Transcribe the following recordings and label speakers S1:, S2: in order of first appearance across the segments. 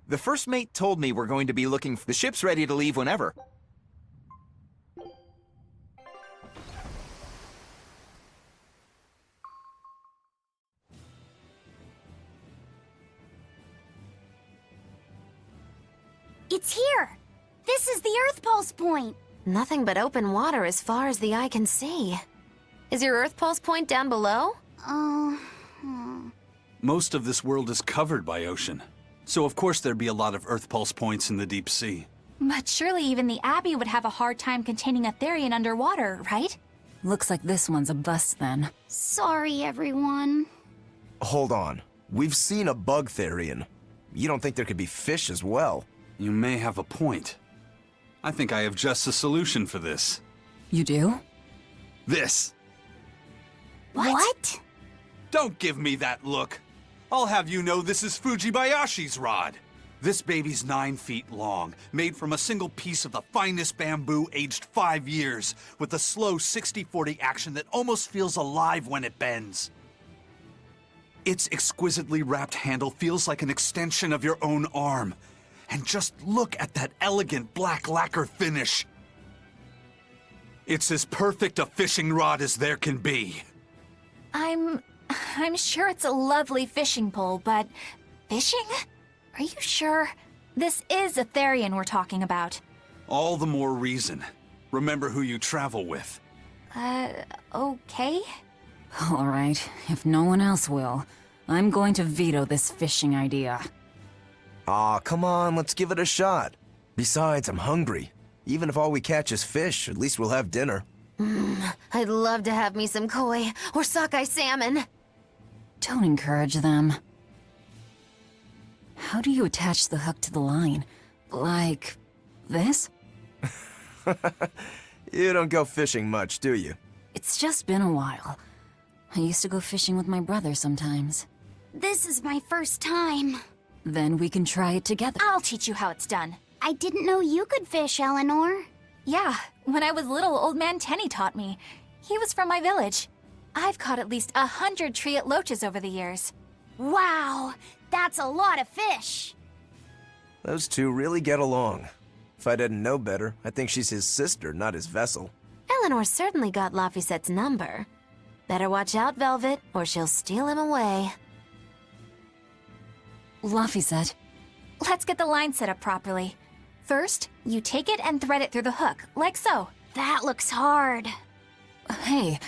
S1: The first mate told me we're going to be looking for the ship's ready to leave whenever.
S2: It's here! This is the Earth Pulse Point!
S3: Nothing but open water as far as the eye can see. Is your Earth Pulse Point down below?
S4: Most of this world is covered by ocean. So of course there'd be a lot of Earth Pulse points in the deep sea.
S5: But surely even the Abbey would have a hard time containing a Therian underwater, right?
S6: Looks like this one's a bust then.
S2: Sorry, everyone.
S7: Hold on. We've seen a bug Therian. You don't think there could be fish as well?
S4: You may have a point. I think I have just a solution for this.
S6: You do?
S4: This!
S2: What?
S4: Don't give me that look! I'll have you know this is Fujibayashi's rod! This baby's 9 feet long, made from a single piece of the finest bamboo aged 5 years, with a slow 60-40 action that almost feels alive when it bends. Its exquisitely wrapped handle feels like an extension of your own arm. And just look at that elegant black lacquer finish. It's as perfect a fishing rod as there can be.
S5: I'm sure it's a lovely fishing pole, but fishing? Are you sure? This is a Therian we're talking about.
S4: All the more reason. Remember who you travel with.
S5: Okay?
S6: All right, if no one else will, I'm going to veto this fishing idea.
S7: Aw, come on, let's give it a shot. Besides, I'm hungry. Even if all we catch is fish, at least we'll have dinner.
S3: I'd love to have me some koi or sockeye salmon.
S6: Don't encourage them. How do you attach the hook to the line? Like this?
S7: You don't go fishing much, do you?
S6: It's just been a while. I used to go fishing with my brother sometimes.
S2: This is my first time.
S6: Then we can try it together.
S5: I'll teach you how it's done.
S2: I didn't know you could fish, Eleanor.
S5: Yeah, when I was little, Old Man Tenny taught me. He was from my village. I've caught at least 100 triot loaches over the years.
S2: Wow, that's a lot of fish.
S7: Those two really get along. If I didn't know better, I think she's his sister, not his vessel.
S3: Eleanor certainly got Lafisette's number. Better watch out, Velvet, or she'll steal him away.
S6: Laphicet.
S5: Let's get the line set up properly. First, you take it and thread it through the hook, like so.
S2: That looks hard.
S6: Hey.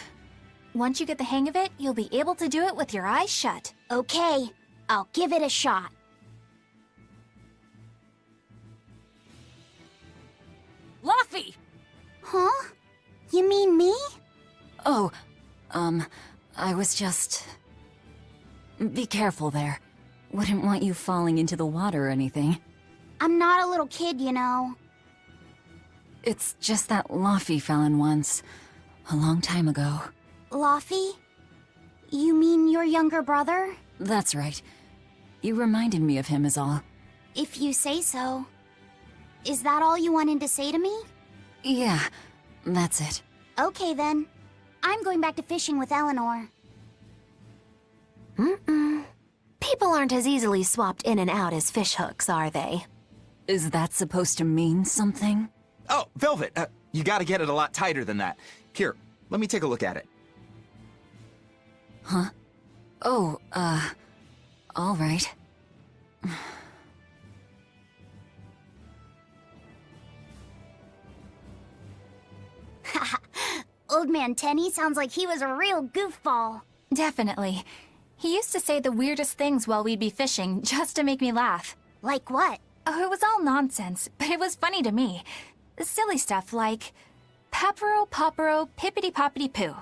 S5: Once you get the hang of it, you'll be able to do it with your eyes shut.
S2: Okay, I'll give it a shot.
S6: Laffy!
S2: Huh? You mean me?
S6: Oh, I was just... Be careful there. Wouldn't want you falling into the water or anything.
S2: I'm not a little kid, you know.
S6: It's just that Laffy fell in once. A long time ago.
S2: Laffy? You mean your younger brother?
S6: That's right. You reminded me of him is all.
S2: If you say so. Is that all you wanted to say to me?
S6: Yeah, that's it.
S2: Okay then. I'm going back to fishing with Eleanor.
S3: People aren't as easily swapped in and out as fish hooks, are they?
S6: Is that supposed to mean something?
S1: Oh, Velvet, you gotta get it a lot tighter than that. Here, let me take a look at it.
S6: Huh? Oh, all right.
S2: Old Man Tenny sounds like he was a real goofball.
S5: Definitely. He used to say the weirdest things while we'd be fishing, just to make me laugh.
S2: Like what?
S5: Oh, it was all nonsense, but it was funny to me. Silly stuff like, Papero, Popero, Pippity-Poppity-Poo.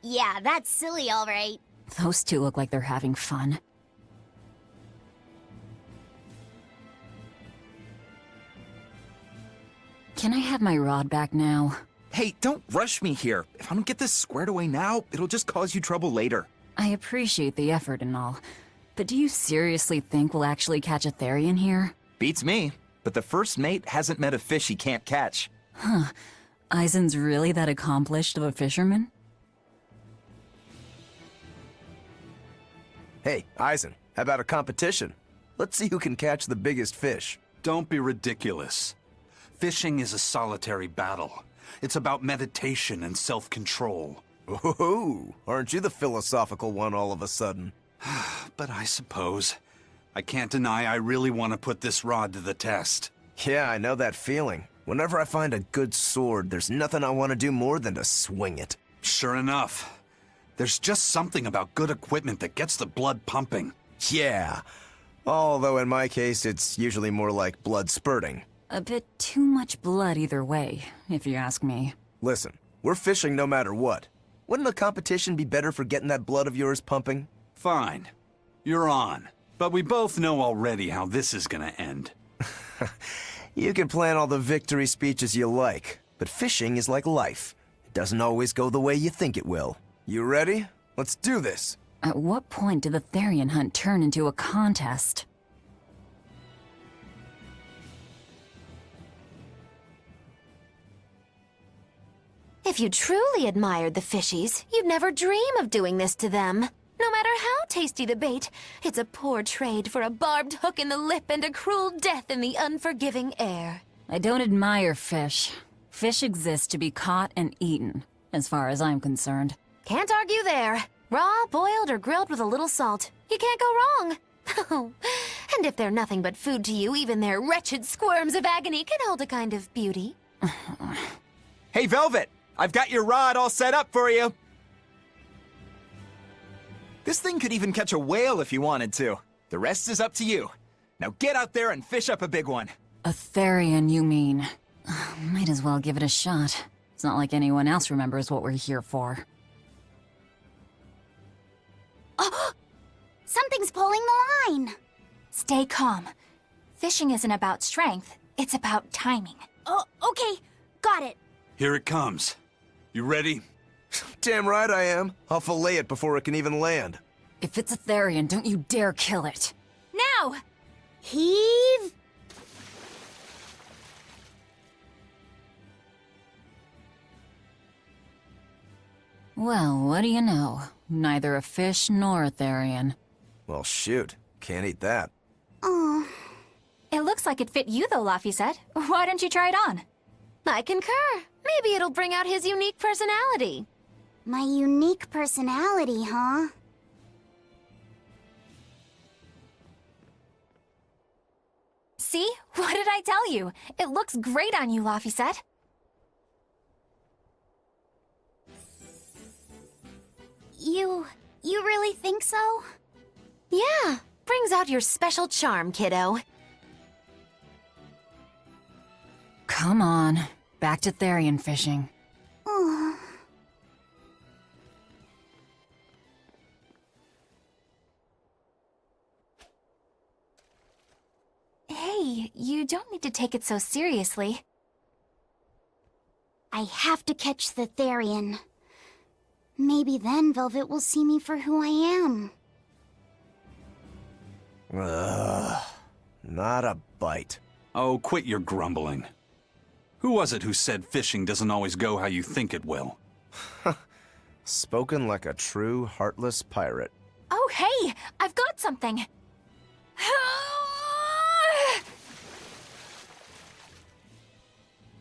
S2: Yeah, that's silly, all right.
S6: Those two look like they're having fun. Can I have my rod back now?
S1: Hey, don't rush me here. If I don't get this squared away now, it'll just cause you trouble later.
S6: I appreciate the effort and all, but do you seriously think we'll actually catch a Therian here?
S1: Beats me, but the first mate hasn't met a fish he can't catch.
S6: Huh. Eisen's really that accomplished of a fisherman?
S7: Hey, Eisen, how about a competition? Let's see who can catch the biggest fish.
S4: Don't be ridiculous. Fishing is a solitary battle. It's about meditation and self-control.
S7: Ooh, aren't you the philosophical one all of a sudden?
S4: But I suppose I can't deny I really want to put this rod to the test.
S7: Yeah, I know that feeling. Whenever I find a good sword, there's nothing I want to do more than to swing it.
S4: Sure enough. There's just something about good equipment that gets the blood pumping.
S7: Yeah. Although in my case, it's usually more like blood spurting.
S6: A bit too much blood either way, if you ask me.
S7: Listen, we're fishing no matter what. Wouldn't a competition be better for getting that blood of yours pumping?
S4: Fine. You're on. But we both know already how this is gonna end.
S7: You can plan all the victory speeches you like, but fishing is like life. It doesn't always go the way you think it will. You ready? Let's do this.
S6: At what point did the Therian hunt turn into a contest?
S3: If you truly admired the fishies, you'd never dream of doing this to them. No matter how tasty the bait, it's a poor trade for a barbed hook in the lip and a cruel death in the unforgiving air.
S6: I don't admire fish. Fish exist to be caught and eaten, as far as I'm concerned.
S3: Can't argue there. Raw, boiled, or grilled with a little salt. You can't go wrong. And if they're nothing but food to you, even their wretched squirms of agony can hold a kind of beauty.
S1: Hey, Velvet! I've got your rod all set up for you! This thing could even catch a whale if you wanted to. The rest is up to you. Now get out there and fish up a big one.
S6: A Therian, you mean? Might as well give it a shot. It's not like anyone else remembers what we're here for.
S2: Oh! Something's pulling the line!
S5: Stay calm. Fishing isn't about strength, it's about timing.
S2: Oh, okay. Got it.
S4: Here it comes. You ready?
S7: Damn right I am. I'll fillet it before it can even land.
S6: If it's a Therian, don't you dare kill it.
S5: Now!
S2: Heave!
S6: Well, what do you know? Neither a fish nor a Therian.
S7: Well, shoot. Can't eat that.
S2: Oh,
S5: It looks like it fit you though, Laphicet. Why don't you try it on?
S3: I concur. Maybe it'll bring out his unique personality.
S2: my unique personality, huh?
S5: See? What did I tell you? It looks great on you, Laphicet.
S2: You really think so?
S3: Yeah, brings out your special charm, kiddo.
S6: Come on, back to Therian fishing.
S2: Oh.
S5: Hey, you don't need to take it so seriously.
S2: I have to catch the Therian. Maybe then Velvet will see me for who I am.
S7: Ugh. Not a bite.
S4: Oh, quit your grumbling. Who was it who said fishing doesn't always go how you think it will?
S7: Spoken like a true, heartless pirate.
S5: Oh, hey! I've got something!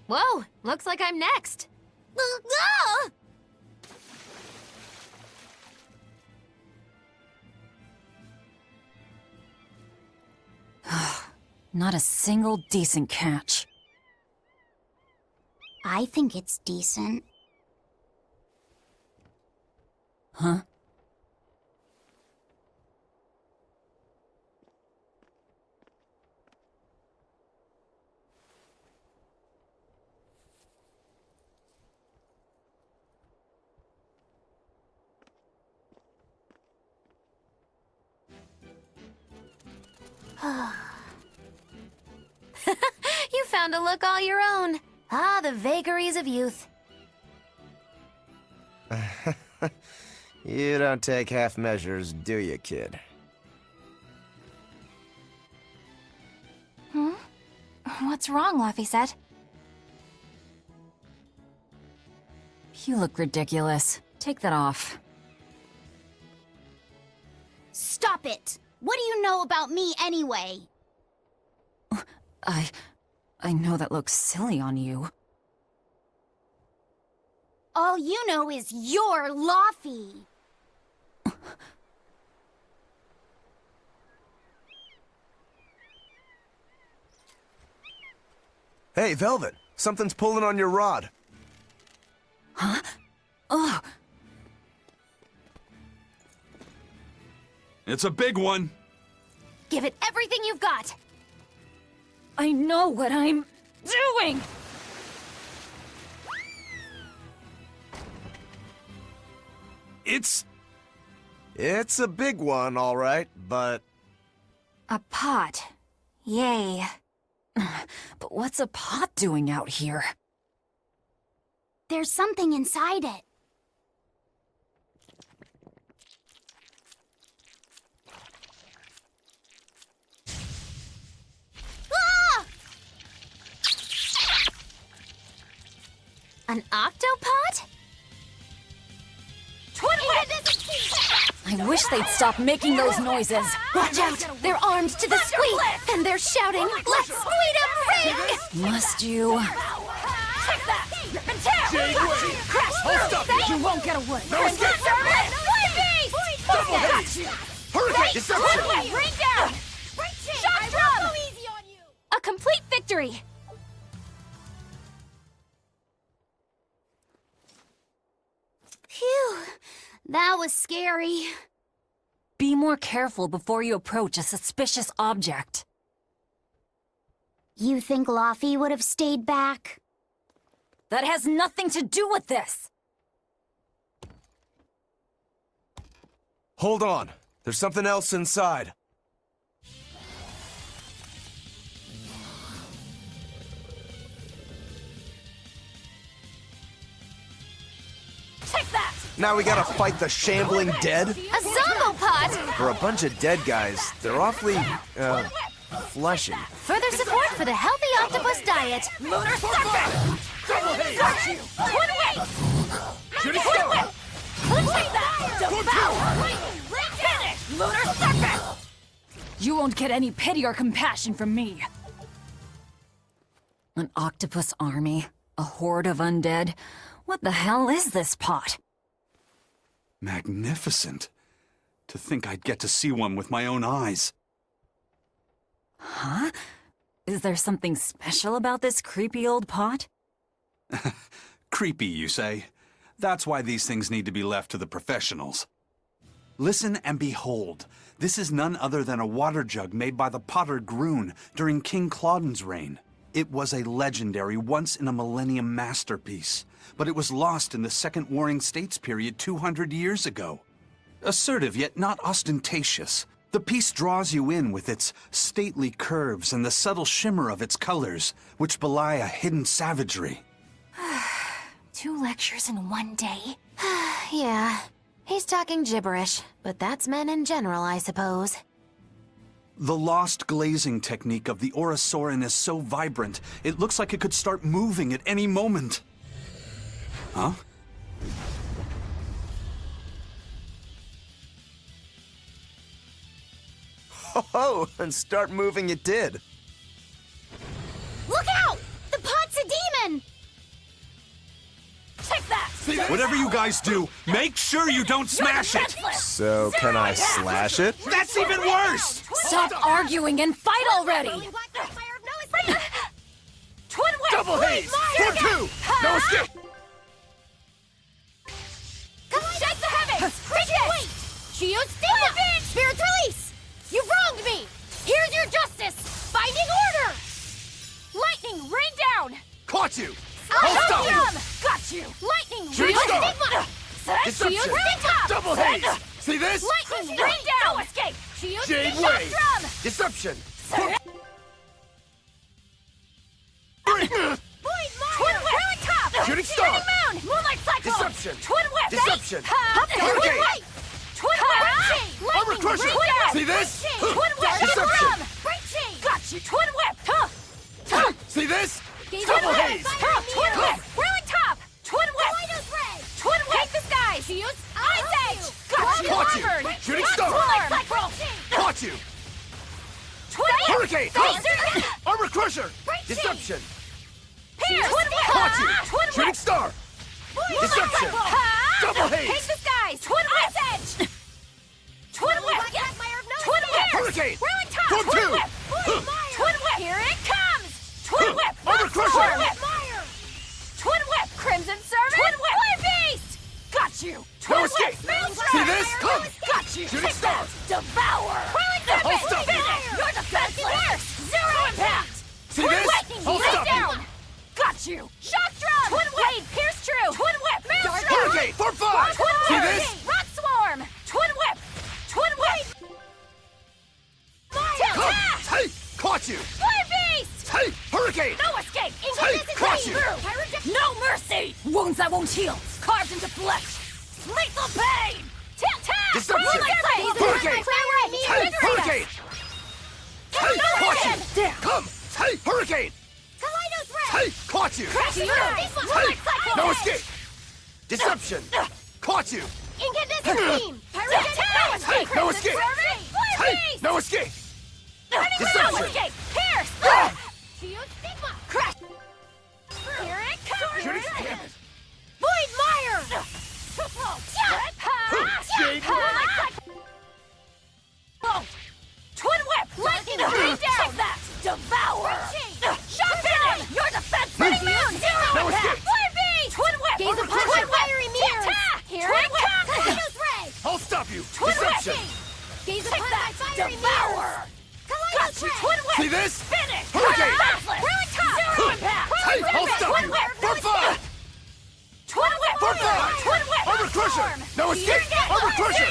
S3: Whoa, looks like I'm next.
S6: Not a single decent catch.
S2: I think it's decent.
S6: Huh?
S3: You found a look all your own. Ah, the vagaries of youth.
S7: You don't take half measures, do you, kid?
S5: What's wrong, Laphicet?
S6: You look ridiculous. Take that off.
S2: Stop stop it! What do you know about me anyway?
S6: I know that looks silly on you.
S2: All you know is you're Laufey.
S7: Hey, Velvet, something's pulling on your rod.
S6: Huh? Oh,
S4: It's a big one.
S3: Give it everything you've got.
S6: I know what I'm doing!
S7: It's a big one, all right, but...
S3: A pot. Yay.
S6: But what's a pot doing out here?
S2: There's something inside it. Ah!
S3: An octopot?
S6: I wish they'd stop making those noises.
S3: Watch out! They're armed to the squeak! And they're shouting, "Let's squeed 'em, Ring!"
S6: Must you?
S5: You won't get away.
S7: Hurricane deception!
S5: Bring down! Shock drum! A complete victory!
S2: Phew, that was scary.
S6: Be more careful before you approach a suspicious object.
S2: You think Laufey would have stayed back?
S6: That has nothing to do with this!
S7: Hold on. There's something else inside.
S5: Take that!
S7: Now we gotta fight the shambling dead?
S3: A zombopot!
S7: For a bunch of dead guys, they're awfully, fleshy.
S3: Further support for the healthy octopus diet.
S5: Lunar Serpent! Got you! Twin Wing! Twin Whip! Take that! Devour! Finish! Lunar Serpent!
S6: You won't get any pity or compassion from me. An octopus army? A horde of undead? What the hell is this pot?
S4: Magnificent. To think I'd get to see one with my own eyes.
S6: Huh? Is there something special about this creepy old pot?
S4: Creepy, you say? That's why these things need to be left to the professionals. Listen and behold. This is none other than a water jug made by the potter Groon during King Clauden's reign. It was a legendary, once-in-a-millennium masterpiece, but it was lost in the Second Warring States period 200 years ago. Assertive, yet not ostentatious, the piece draws you in with its stately curves and the subtle shimmer of its colors, which belie a hidden savagery.
S3: 2 lectures in one day. Yeah, he's talking gibberish, but that's men in general, I suppose.
S4: The lost glazing technique of the Orosaurin is so vibrant, it looks like it could start moving at any moment. Huh?
S7: Oh, and start moving it did.
S2: Look out! The pot's a demon!
S5: Take that!
S4: Whatever you guys do, make sure you don't smash it!
S7: So, can I slash it?
S4: That's even worse!
S6: Stop arguing and fight already!
S5: Twin Whip!
S7: Double haze! 4-2! No escape!
S5: Shake the heavens! Wait!
S2: Shield Stigma! Spirit's release! You wronged me! Here's your justice! Binding order!
S5: Lightning, rain down!
S7: Caught you!
S5: Hold got you! Lightning,
S7: Shield
S5: rain
S7: Stigma! Deception!
S5: Shield Stigma!
S7: Double haze! See this?
S5: Lightning, rain down! No escape! Shield
S7: Jade
S5: Stigma!
S7: Wave!
S5: Drum!
S7: Deception!
S5: Twin Whip! Top!
S7: Shooting Star!
S5: Moon! Moonlight Cyclone!
S7: Deception!
S5: Twin Whip!
S7: Deception!
S5: Twin Whip! Twin Whip!
S7: Armor Crusher!
S5: Rain down!
S7: See this?
S5: Twin Whip!
S7: Deception!
S5: Drum! Got you! Twin Whip!
S7: See this?
S5: Double haze! Twin Whip! Whirling top! Twin Whip! Twin Whip! Take the skies! Ice Edge! Got you!
S7: Caught you!
S5: Armored!
S7: Shooting Star!
S5: Moonlight Cyclone!
S7: you!
S2: Hurricane!
S7: Armor Crusher!
S2: Right
S7: Deception!
S2: Pierce!
S7: Caught you! Shooting Star! Deception! Double
S2: Take
S7: Haze!
S2: this, guys! Twin Whip! Edge! Twin Whip! Twin Whip!
S7: Hurricane!
S2: Whirling Top!
S7: Form
S2: Twin
S7: two!
S2: Whip! Twin Whip! Here it comes! Twin Whip!
S7: Armor Crusher!
S2: Twin Whip! Twin Whip! Crimson Servant! Twin Whip! Flare Beast! Got you! Twin
S7: No
S2: Whip!
S7: escape!
S2: Spell
S7: See this? Come!
S2: Got you!
S7: Shooting
S2: Take
S7: Star!
S2: that! Devour! Whirling Serpent!
S7: I'll stop you!
S2: Finish! You're defenseless! Zero impact!
S7: See
S2: Twin
S7: this?
S2: Lightning!
S7: I'll
S2: Lay
S7: stop you!
S2: down! Got you! Shock Drum! Twin Whip! Pierce True! Twin Whip! Maelstrom!
S7: Hurricane! Form 5!
S2: Twin
S7: See
S2: Whip!
S7: this?
S2: Rock Swarm! Twin Whip! Twin Whip!
S7: Come! Hey! Caught you!
S2: Flare Beast!
S7: Hey! Hurricane!
S2: No escape!
S7: Hey, caught you!
S2: No mercy! Wounds that won't heal! Carved into flesh! Lethal pain! Tap!
S7: Deception! Hurricane! Hey! Hurricane! Hey! Caught you!
S2: Damn!
S7: Come! Hey! Hurricane!
S2: Kaleidos Ray!
S7: Hey! Caught you!
S2: Crash you!
S7: Hey! No escape! Deception! Caught you!
S2: Incandescent beam!
S7: Hey, no escape! Hey! No escape! Deception!
S2: No escape! Pierce! Stigma! Crash! Here it comes!
S7: Shooting Damn it!
S2: Void Mire!
S7: Jade!
S2: Twin Whip! Lightning rain down! Take that! Devour! Shock Cannon! Your defense! Burning Moon! Zero
S7: No
S2: impact!
S7: escape!
S2: Flare Beast! Twin Whip!
S7: Gaze upon
S2: Twin
S7: Twin
S2: Fiery Mirror! Here it comes! Kaleidos Ray!
S7: I'll stop you!
S2: Twin
S7: Deception!
S2: Whip! Gaze upon that! Devour! Got you! Twin Whip!
S7: See this?
S2: Finish!
S7: Hurricane!
S2: Whirling Top! Zero impact!
S7: Hey! I'll stop
S2: Twin
S7: you!
S2: Whip!
S7: Form 5!
S2: Twin Whip!
S7: Form 5!
S2: Twin Whip!
S7: Armor Crusher! No escape! Armor Crusher!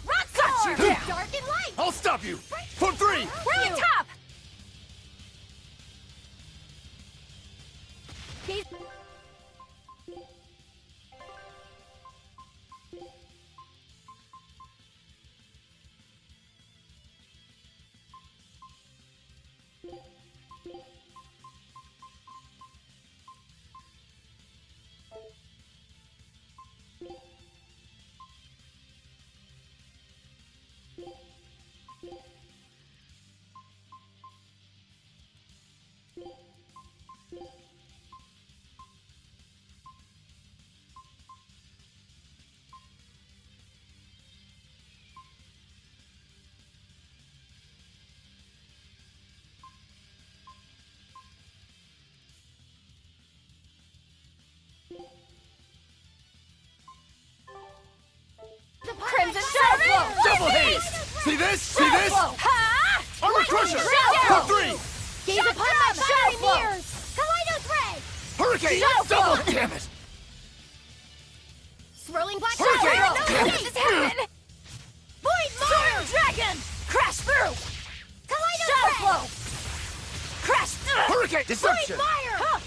S2: Rock Got you! Dark and light!
S7: I'll stop you! Form 3!
S2: Whirling Top! Crimson Serpent!
S7: Double Haze! See this? See this?
S2: Ha!
S7: Armor Crusher!
S2: Shadow!
S7: Form 3!
S2: Gaze upon my fiery mirrors! Kaleidos Ray!
S7: Hurricane!
S2: Shadow
S7: Double!
S2: Flow!
S7: Damn it!
S2: Swirling black
S7: Hurricane!
S2: shadow!
S7: Damn
S2: No
S7: it!
S2: escape! Happen! Void Mire! Dragon! Crash through! Kaleidos Shadow Flow! Crash through!
S7: Hurricane! Deception!
S2: Void Mire! Huh.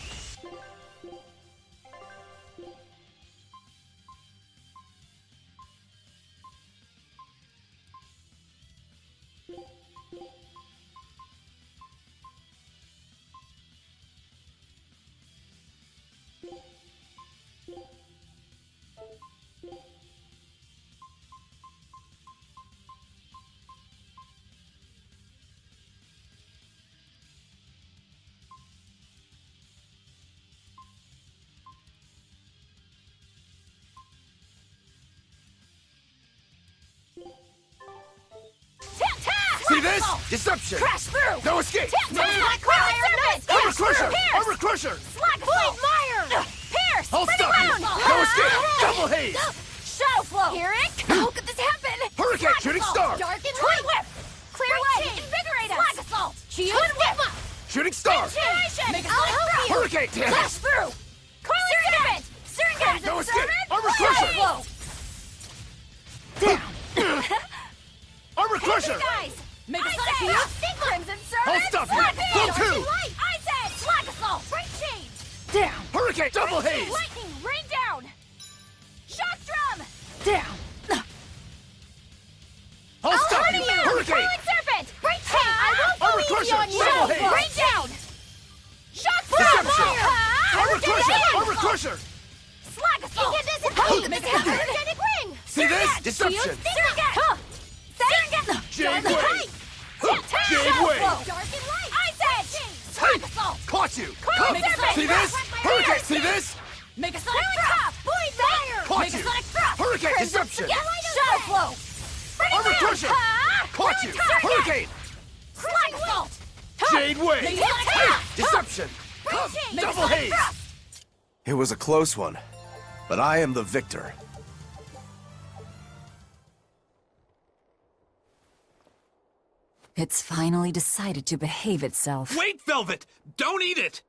S7: See this? Deception!
S2: Crash through!
S7: No escape!
S2: Armor
S7: Crusher! Armor Crusher!
S2: Void Mire! Pierce!
S7: I'll stop you! No escape! Double Haze!
S2: Shadow Flow! Hear it? How could this happen?
S7: Hurricane! Shooting Star!
S2: Dark and Twin Whip! Clear way! Invigorate us! Flag Assault! Twin Whip!
S7: Shooting Star!
S2: Make I'll help you!
S7: Hurricane! Damn
S2: Flash
S7: it!
S2: through! Coiling Serpent! Serpent!
S7: No escape! Armor Crusher! Armor Crusher!
S2: Guys! Make a Sonic Crimson Serpent!
S7: I'll stop you! Go two!
S2: I said! Flag Assault! Break chain!
S7: Down! Hurricane! Double Haze!
S2: Lightning! Rain down! Shock Drum!
S7: Down! I'll stop you! Hurricane!
S2: Coiling Serpent! Break chain! I won't
S7: Armor
S2: believe you
S7: Crusher!
S2: on you!
S7: Double Haze!
S2: Rain down! Shock
S7: Deception!
S2: Drum!
S7: Armor Crusher! Armor Crusher!
S2: Slag Assault! Incandescent Beam! Energetic Ring!
S7: See this? Deception!
S2: Surrogate! Surrogate!
S7: Jade
S2: Dark
S7: Way!
S2: Light!
S7: Jade
S2: Shadow
S7: Way!
S2: Flow! Dark and Light! Ice Edge! Sonic Assault!
S7: Caught you!
S2: Coil
S7: Come!
S2: Serpent!
S7: See this?
S2: Hurricane!
S7: Hurricane! See this?
S2: Make a Sonic Thrust! Void Fire!
S7: Caught
S2: Make
S7: you!
S2: a Sonic Thrust!
S7: Hurricane
S2: Crimson
S7: Disruption!
S2: Shadow Flow!
S7: Armor Cushion! Caught you! Hurricane!
S2: Slime Assault!
S7: Jade Way!
S2: Make a Sonic Thrust!
S7: Disruption! Come!
S2: Make a
S7: Double
S2: Sonic
S7: haze!
S2: Thrust!
S7: It was a close one, but I am the victor.
S6: It's finally decided to behave itself.
S4: Wait, Velvet! Don't eat it!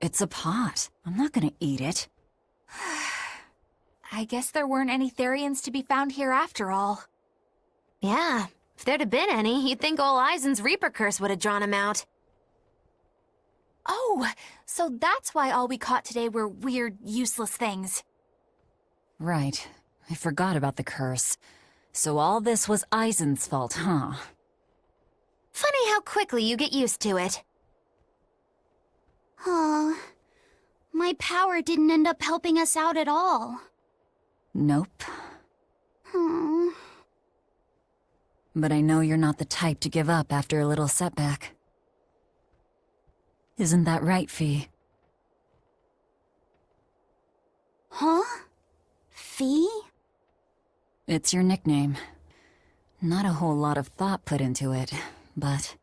S6: It's a pot. I'm not gonna eat it.
S5: I guess there weren't any Therians to be found here after all.
S3: Yeah, if there'd have been any, you'd think ol' Eisen's Reaper curse would have drawn him out.
S5: Oh, so that's why all we caught today were weird, useless things.
S6: Right. I forgot about the curse. So all this was Eisen's fault, huh?
S3: Funny how quickly you get used to it.
S2: Oh, my power didn't end up helping us out at all.
S6: Nope.
S2: Hmm.
S6: But I know you're not the type to give up after a little setback. Isn't that right, Fee?
S2: Huh? Fee?
S6: It's your nickname. Not a whole lot of thought put into it, but...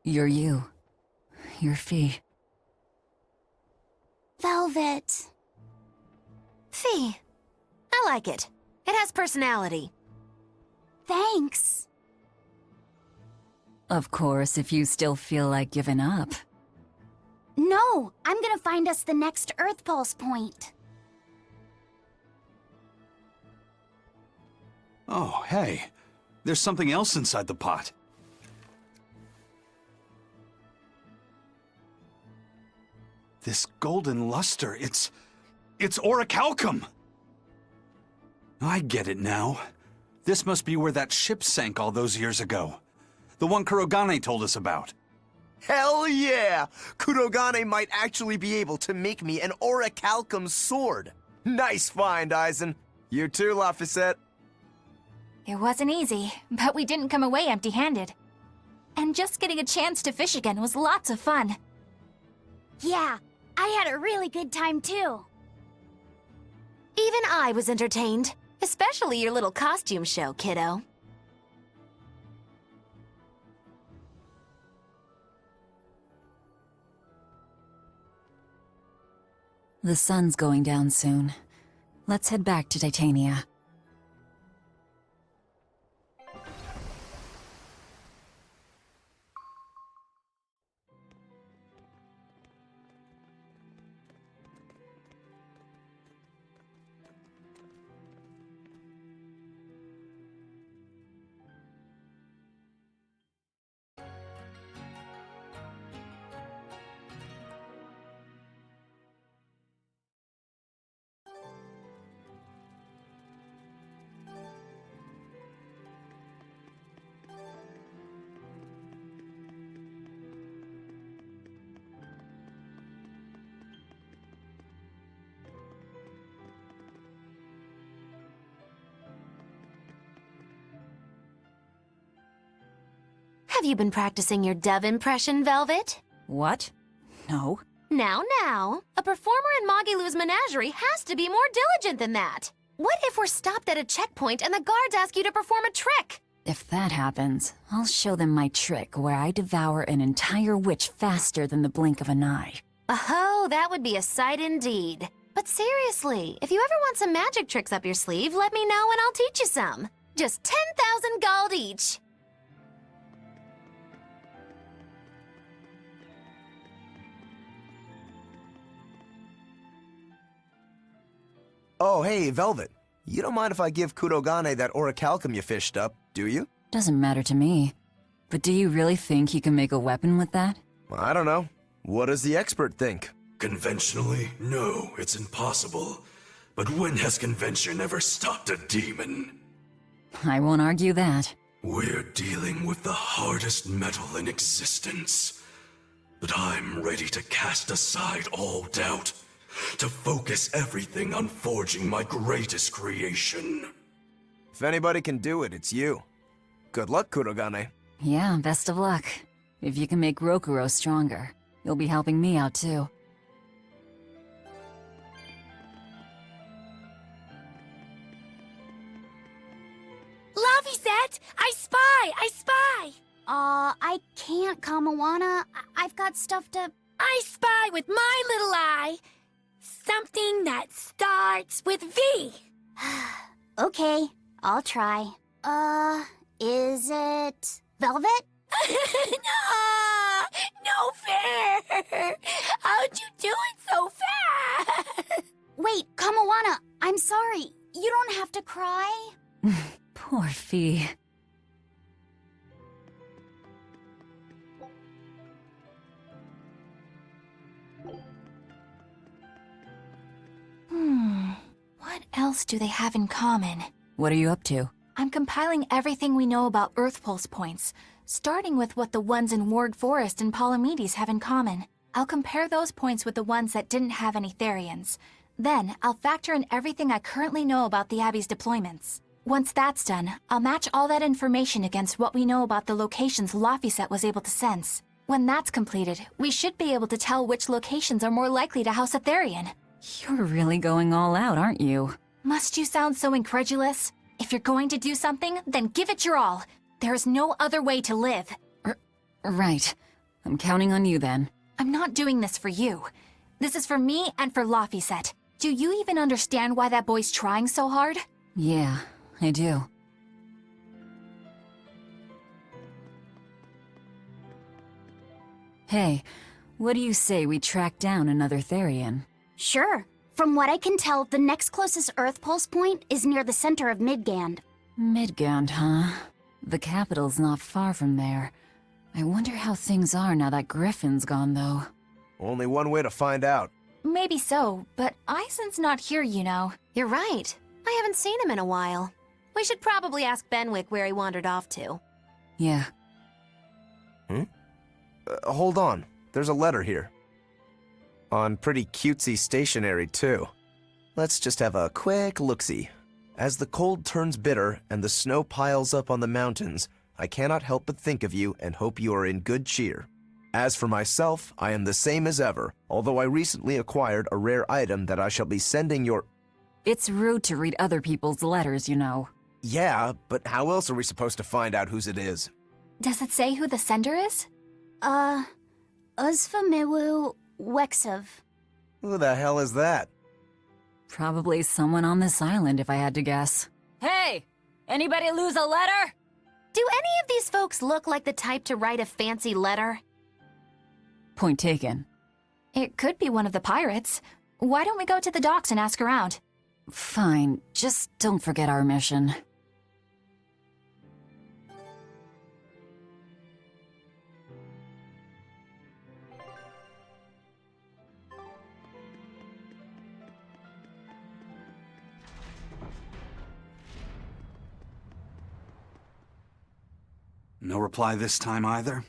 S6: You're you. You're Fee.
S2: Velvet.
S3: Fee. I like it. It has personality.
S2: Thanks.
S6: Of course, if you still feel like giving up.
S2: No, I'm gonna find us the next Earth Pulse point.
S4: Oh, hey. There's something else inside the pot. This golden luster, it's orichalcum! I get it now. This must be where that ship sank all those years ago. The one Kurogane told us about.
S7: Hell yeah! Kurogane might actually be able to make me an orichalcum sword. Nice find, Eisen. You too, Laphicet.
S5: It wasn't easy, but we didn't come away empty-handed. And just getting a chance to fish again was lots of fun.
S2: Yeah, I had a really good time too.
S3: Even I was entertained. Especially your little costume show, kiddo.
S6: The sun's going down soon. Let's head back to Titania.
S3: Have you been practicing your dove impression, Velvet?
S6: What? No.
S3: Now. A performer in Magilou's menagerie has to be more diligent than that. What if we're stopped at a checkpoint and the guards ask you to perform a trick?
S6: If that happens, I'll show them my trick where I devour an entire witch faster than the blink of an eye.
S3: Oh, that would be a sight indeed. But seriously, if you ever want some magic tricks up your sleeve, let me know and I'll teach you some. Just 10,000 gold each.
S7: Oh, hey, Velvet. You don't mind if I give Kurogane that orichalcum you fished up, do you?
S6: Doesn't matter to me. But do you really think you can make a weapon with that?
S7: I don't know. What does the expert think?
S8: Conventionally, no, it's impossible. But when has convention ever stopped a demon?
S6: I won't argue that.
S8: We're dealing with the hardest metal in existence. But I'm ready to cast aside all doubt, to focus everything on forging my greatest creation.
S7: If anybody can do it, it's you. Good luck, Kurogane.
S6: Yeah, best of luck. If you can make Rokuro stronger, you'll be helping me out too.
S2: Laviset! I spy! I spy! I can't, Kamawana. I've got stuff to... I spy with my little eye. Something that starts with V. Okay, I'll try. Is it... velvet? No fair! How'd you do it so fast? Wait, Kamawana, I'm sorry. You don't have to cry.
S6: Poor Fee.
S5: What else do they have in common?
S6: What are you up to?
S5: I'm compiling everything we know about Earth Pulse points, starting with what the ones in Ward Forest and Palamedes have in common. I'll compare those points with the ones that didn't have any Therians. Then, I'll factor in everything I currently know about the Abbey's deployments. Once that's done, I'll match all that information against what we know about the locations Laphicet was able to sense. When that's completed, we should be able to tell which locations are more likely to house a Therian.
S6: You're really going all out, aren't you?
S5: Must you sound so incredulous? If you're going to do something, then give it your all. There's no other way to live.
S6: Right. I'm counting on you then.
S5: I'm not doing this for you. This is for me and for Laphicet. Do you even understand why that boy's trying so hard?
S6: Yeah, I do. Hey, what do you say we track down another Therian?
S2: Sure. From what I can tell, the next closest Earth Pulse point is near the center of Midgand.
S6: Midgand, huh? The capital's not far from there. I wonder how things are now that Griffin's gone, though.
S7: Only one way to find out.
S5: Maybe so, but Eisen's not here, you know.
S3: You're right. I haven't seen him in a while. We should probably ask Benwick where he wandered off to.
S6: Yeah.
S7: Hold on. There's a letter here. On pretty cutesy stationery, too. Let's just have a quick look-see. As the cold turns bitter and the snow piles up on the mountains, I cannot help but think of you and hope you are in good cheer. As for myself, I am the same as ever, although I recently acquired a rare item that I shall be sending your...
S6: It's rude to read other people's letters, you know.
S7: Yeah, but how else are we supposed to find out whose it is?
S5: Does it say who the sender is?
S2: Uzfamewu Wexov.
S7: Who the hell is that?
S6: Probably someone on this island, if I had to guess. Hey! Anybody lose a letter?
S3: Do any of these folks look like the type to write a fancy letter?
S6: Point taken.
S5: It could be one of the pirates. Why don't we go to the docks and ask around?
S6: Fine, just don't forget our mission.
S4: No reply this time either?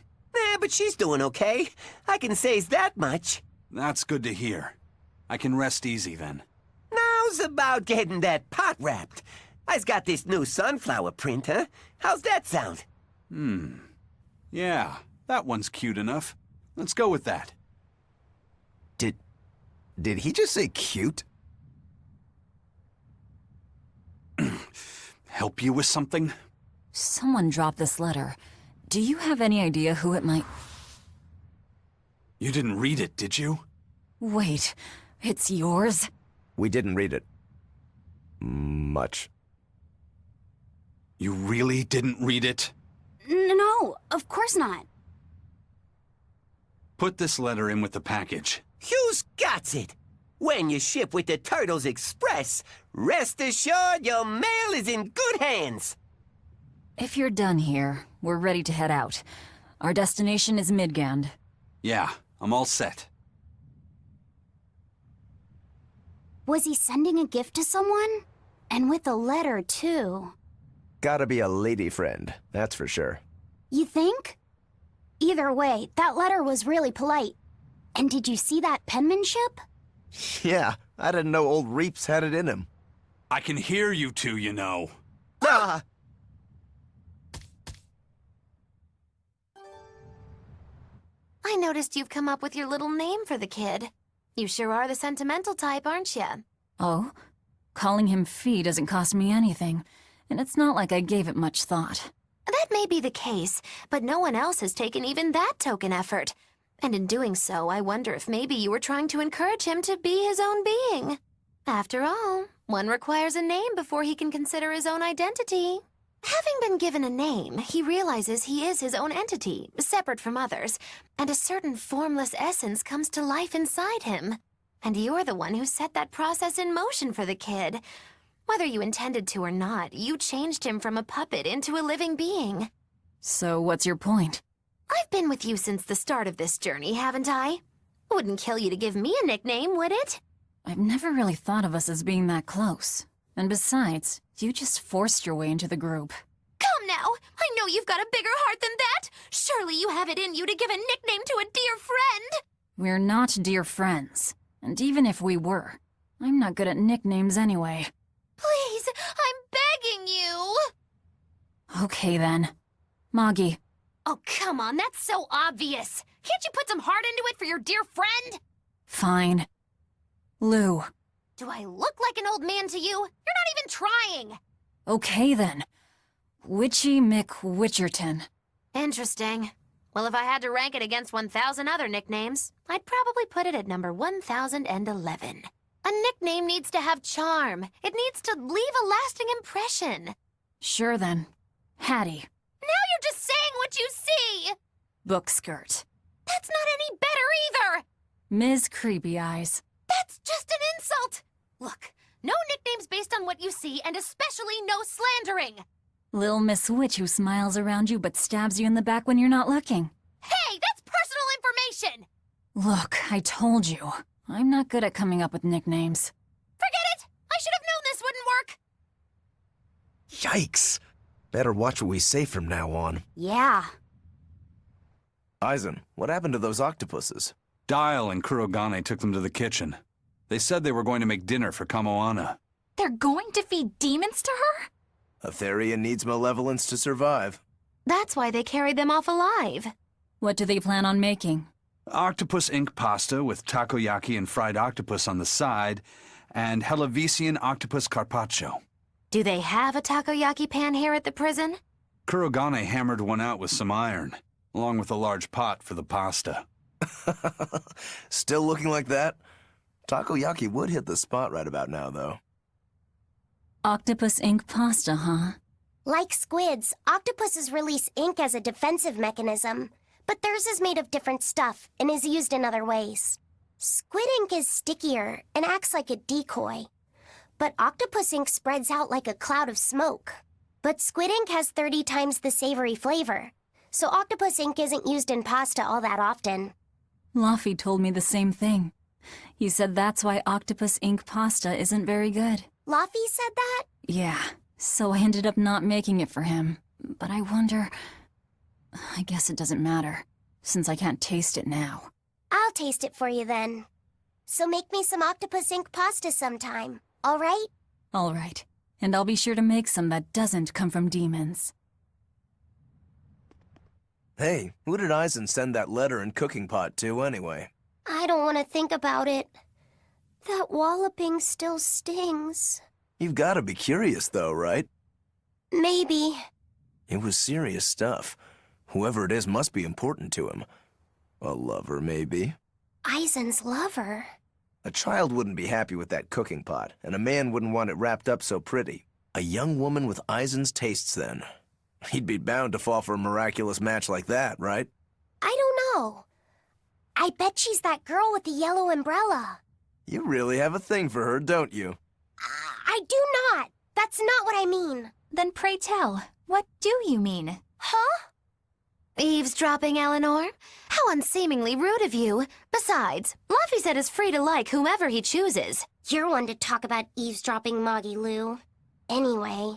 S9: But she's doing okay. I can say's that much.
S4: That's good to hear. I can rest easy then.
S9: Now's about getting that pot wrapped. I's got this new sunflower printer. How's that sound?
S4: Yeah, that one's cute enough. Let's go with that.
S7: Did he just say cute?
S4: Help you with something?
S6: Someone dropped this letter. Do you have any idea who it might...
S4: You didn't read it, did you?
S6: Wait, it's yours?
S7: We didn't read it. Much.
S4: You really didn't read it?
S2: No, of course not.
S4: Put this letter in with the package.
S9: Who's got it? When you ship with the Turtles Express, rest assured your mail is in good hands.
S6: If you're done here, we're ready to head out. Our destination is Midgand.
S4: Yeah, I'm all set.
S2: Was he sending a gift to someone? And with a letter, too.
S7: Gotta be a lady friend, that's for sure.
S2: You think? Either way, that letter was really polite. And did you see that penmanship?
S7: Yeah, I didn't know old Reeps had it in him.
S4: I can hear you two, you know.
S9: Hurrah!
S3: I noticed you've come up with your little name for the kid. You sure are the sentimental type, aren't you?
S6: Oh? Calling him Fee doesn't cost me anything, and it's not like I gave it much thought.
S3: That may be the case, but no one else has taken even that token effort. And in doing so, I wonder if maybe you were trying to encourage him to be his own being. After all, one requires a name before he can consider his own identity. Having been given a name, he realizes he is his own entity, separate from others, and a certain formless essence comes to life inside him. And you're the one who set that process in motion for the kid. Whether you intended to or not, you changed him from a puppet into a living being.
S6: So what's your point?
S3: I've been with you since the start of this journey, haven't I? Wouldn't kill you to give me a nickname, would it?
S6: I've never really thought of us as being that close. And besides, you just forced your way into the group.
S3: Come now! I know you've got a bigger heart than that! Surely you have it in you to give a nickname to a dear friend!
S6: We're not dear friends. And even if we were, I'm not good at nicknames anyway.
S3: Please, I'm begging you!
S6: Okay then. Moggy.
S3: Oh, come on, that's so obvious! Can't you put some heart into it for your dear friend?
S6: Fine. Lou.
S3: Do I look like an old man to you? You're not even trying!
S6: Okay then. Witchy McWitcherton.
S3: Interesting. Well, if I had to rank it against 1,000 other nicknames, I'd probably put it at number 1,011. A nickname needs to have charm. It needs to leave a lasting impression.
S6: Sure then. Hattie.
S3: Now you're just saying what you see!
S6: Book skirt.
S3: That's not any better either!
S6: Ms. Creepy Eyes.
S3: That's just an insult! Look, no nicknames based on what you see, and especially no slandering!
S6: Lil Miss Witch who smiles around you but stabs you in the back when you're not looking.
S3: Hey, that's personal information!
S6: Look, I told you. I'm not good at coming up with nicknames.
S3: Forget it! I should have known this wouldn't work!
S7: Yikes! Better watch what we say from now on.
S3: Yeah.
S7: Aizen, what happened to those octopuses?
S4: Dial and Kurogane took them to the kitchen. They said they were going to make dinner for Kamoana.
S5: They're going to feed demons to her?
S7: A Therian needs malevolence to survive.
S3: That's why they carried them off alive.
S6: What do they plan on making?
S4: Octopus ink pasta with takoyaki and fried octopus on the side, and Hellavesian octopus carpaccio.
S3: Do they have a takoyaki pan here at the prison?
S4: Kurogane hammered one out with some iron, along with a large pot for the pasta.
S7: Still looking like that? Takoyaki would hit the spot right about now, though.
S6: Octopus ink pasta, huh?
S2: Like squids, octopuses release ink as a defensive mechanism, but theirs is made of different stuff and is used in other ways. Squid ink is stickier and acts like a decoy, but octopus ink spreads out like a cloud of smoke. But squid ink has 30 times the savory flavor, so octopus ink isn't used in pasta all that often.
S6: Luffy told me the same thing. He said that's why octopus ink pasta isn't very good.
S2: Luffy said that?
S6: Yeah, so I ended up not making it for him. But I wonder... I guess it doesn't matter, since I can't taste it now.
S2: I'll taste it for you then. So make me some octopus ink pasta sometime, all right?
S6: All right, and I'll be sure to make some that doesn't come from demons.
S7: Hey, who did Aizen send that letter and cooking pot to, anyway?
S2: I don't want to think about it. That walloping still stings.
S7: You've got to be curious, though, right?
S2: Maybe.
S7: It was serious stuff. Whoever it is must be important to him. A lover, maybe.
S2: Aizen's lover.
S7: A child wouldn't be happy with that cooking pot, and a man wouldn't want it wrapped up so pretty. A young woman with Aizen's tastes, then. He'd be bound to fall for a miraculous match like that, right?
S2: I don't know. I bet she's that girl with the yellow umbrella.
S7: You really have a thing for her, don't you?
S2: I do not. That's not what I mean.
S5: Then pray tell, what do you mean?
S2: Huh?
S3: Eavesdropping, Eleanor? How unseemingly rude of you. Besides, Luffy said is free to like whomever he chooses.
S2: You're one to talk about eavesdropping, Moggy Lou. Anyway,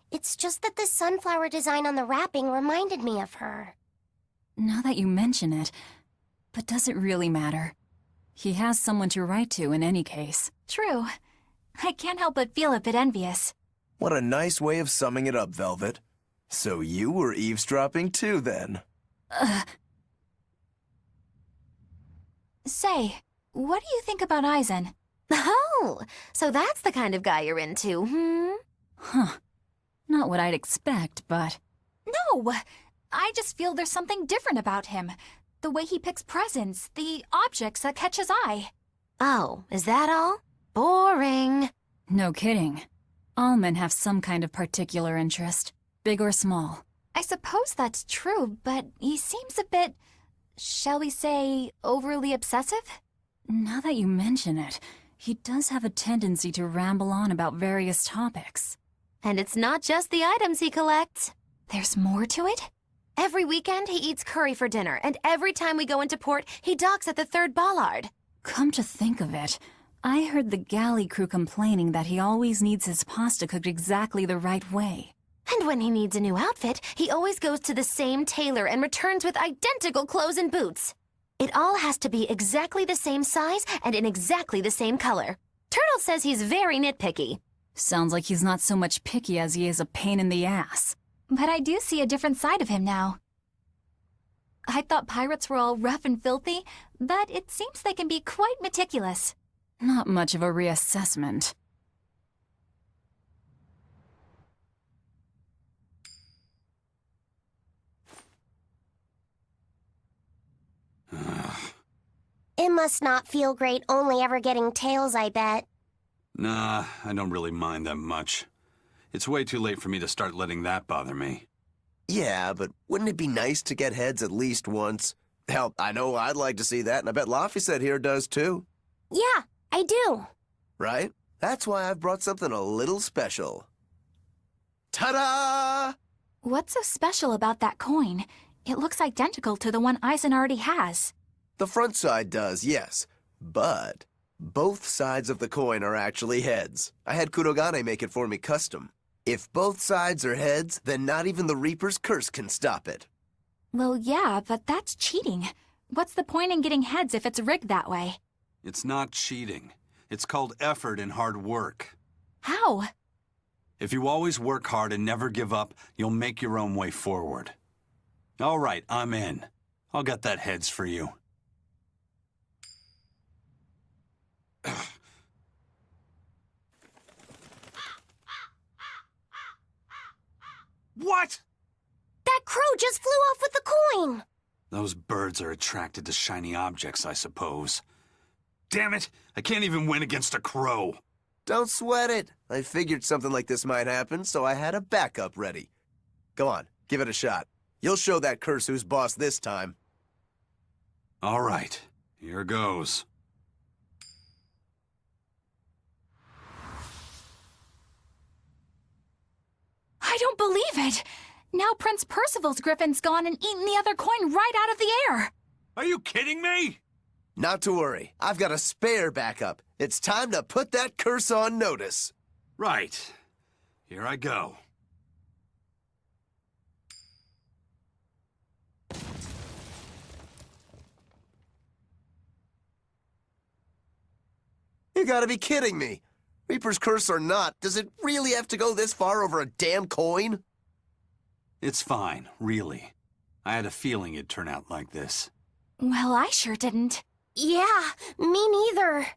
S2: it's just that the sunflower design on the wrapping reminded me of her.
S6: Now that you mention it, but does it really matter? He has someone to write to in any case.
S5: True. I can't help but feel a bit envious.
S7: What a nice way of summing it up, Velvet. So you were eavesdropping too, then?
S5: Say, what do you think about Eisen?
S3: Oh, so that's the kind of guy you're into, hmm?
S6: Huh. Not what I'd expect, but...
S5: No! I just feel there's something different about him. The way he picks presents, the objects that catch his eye.
S3: Oh, is that all? Boring.
S6: No kidding. All men have some kind of particular interest, big or small.
S5: I suppose that's true, but he seems a bit, shall we say, overly obsessive?
S6: Now that you mention it, he does have a tendency to ramble on about various topics.
S3: And it's not just the items he collects.
S5: There's more to it?
S3: Every weekend, he eats curry for dinner, and every time we go into port, he docks at the 3rd bollard.
S6: Come to think of it, I heard the galley crew complaining that he always needs his pasta cooked exactly the right way.
S3: And when he needs a new outfit, he always goes to the same tailor and returns with identical clothes and boots. It all has to be exactly the same size and in exactly the same color. Turtle says he's very nitpicky.
S6: Sounds like he's not so much picky as he is a pain in the ass.
S5: But I do see a different side of him now. I thought pirates were all rough and filthy, but it seems they can be quite meticulous.
S6: Not much of a reassessment.
S2: It must not feel great only ever getting tails, I bet.
S4: Nah, I don't really mind that much. It's way too late for me to start letting that bother me.
S7: Yeah, but wouldn't it be nice to get heads at least once? Hell, I know I'd like to see that, and I bet Laphicet here does too.
S2: Yeah, I do.
S7: Right? That's why I've brought something a little special. Ta-da!
S5: What's so special about that coin? It looks identical to the one Eisen already has.
S7: The front side does, yes. But both sides of the coin are actually heads. I had Kurogane make it for me custom. If both sides are heads, then not even the Reaper's curse can stop it.
S5: Well, yeah, but that's cheating. What's the point in getting heads if it's rigged that way?
S4: It's not cheating. It's called effort and hard work.
S5: How?
S4: If you always work hard and never give up, you'll make your own way forward. All right, I'm in. I'll get that heads for you. What?
S2: That crow just flew off with the coin!
S4: Those birds are attracted to shiny objects, I suppose. Damn it! I can't even win against a crow.
S7: Don't sweat it. I figured something like this might happen, so I had a backup ready. Go on, give it a shot. You'll show that curse who's boss this time.
S4: All right, here goes.
S5: I don't believe it! Now Prince Percival's griffin's gone and eaten the other coin right out of the air!
S4: Are you kidding me?
S7: Not to worry. I've got a spare backup. It's time to put that curse on notice.
S4: Right. Here I go.
S7: You gotta be kidding me. Reaper's curse or not, does it really have to go this far over a damn coin?
S4: It's fine, really. I had a feeling it'd turn out like this.
S5: Well, I sure didn't.
S2: Yeah, me neither.